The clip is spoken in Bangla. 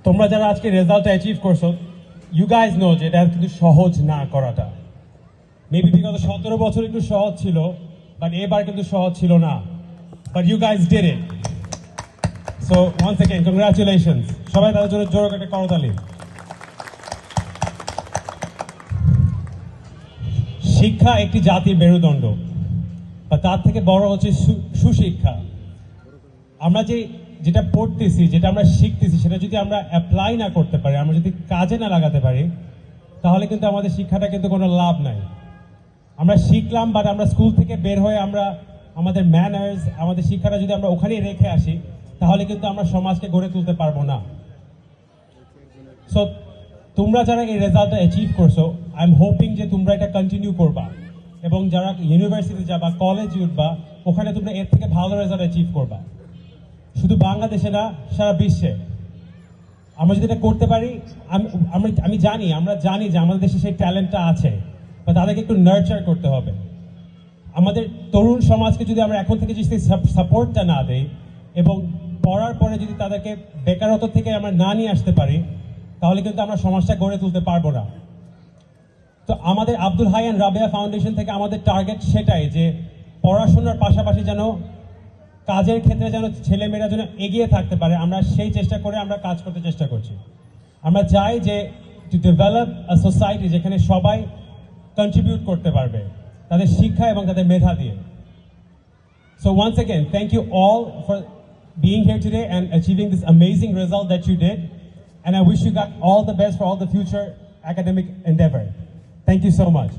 তোমরা যারা আজকে রেজাল্টটা অ্যাচিভ করছো, ইউ গাইজ নো যে এটা কিন্তু সহজ না করাটা। মেবি বিগত 17 বছর একটু সহজ ছিল, বাট এবার কিন্তু সহজ ছিল না। But you guys did it. So once again congratulations. সবাই তাদের জন্য জোর একটা করতালি। শিক্ষা একটি জাতির মেরুদণ্ড, বা তার থেকে বড় হচ্ছে সুশিক্ষা। আমরা যেটা পড়তেছি, যেটা আমরা শিখতেছি, সেটা যদি আমরা অ্যাপ্লাই না করতে পারি, আমরা যদি কাজে না লাগাতে পারি, তাহলে কিন্তু আমাদের শিক্ষাটা কিন্তু কোনো লাভ নাই। আমরা শিখলাম, বাট আমরা স্কুল থেকে বের হয়ে আমরা আমাদের ম্যানার্স, আমাদের শিক্ষাটা যদি আমরা ওখানেই রেখে আসি, তাহলে কিন্তু আমরা সমাজকে গড়ে তুলতে পারবো না। সো তোমরা যারা এই রেজাল্টটা অ্যাচিভ করছো, আই এম হোপিং যে তোমরা এটা কন্টিনিউ করবা, এবং যারা ইউনিভার্সিটি যাবা, কলেজে উঠবা, ওখানে তোমরা এর থেকে ভালো রেজাল্ট অ্যাচিভ করবা। শুধু বাংলাদেশে না, সারা বিশ্বে। আমরা যদি এটা করতে পারি, আমি জানি, আমরা জানি যে আমাদের দেশে সেই ট্যালেন্টটা আছে, বা তাদেরকে একটু নার্চার করতে হবে। আমাদের তরুণ সমাজকে যদি আমরা এখন থেকে যদি সাপোর্টটা না দেই, এবং পড়ার পরে যদি তাদেরকে বেকারত্ব থেকে আমরা না নিয়ে আসতে পারি, তাহলে কিন্তু আমরা সমাজটা গড়ে তুলতে পারবো না। তো আমাদের আব্দুল হাই অ্যান্ড রাবেয়া ফাউন্ডেশন থেকে আমাদের টার্গেট সেটাই, যে পড়াশোনার পাশাপাশি যেন কাজের ক্ষেত্রে যেন ছেলেমেয়েরা যেন এগিয়ে থাকতে পারে, আমরা সেই চেষ্টা করে আমরা কাজ করতে চেষ্টা করছি। আমরা চাই যে টু ডেভেলপ আ সোসাইটি যেখানে সবাই কন্ট্রিবিউট করতে পারবে তাদের শিক্ষা এবং তাদের মেধা দিয়ে। So once again, thank you all for being here today and achieving this amazing result that you did. And I wish you got all the best for all the future academic endeavor. Thank you so much.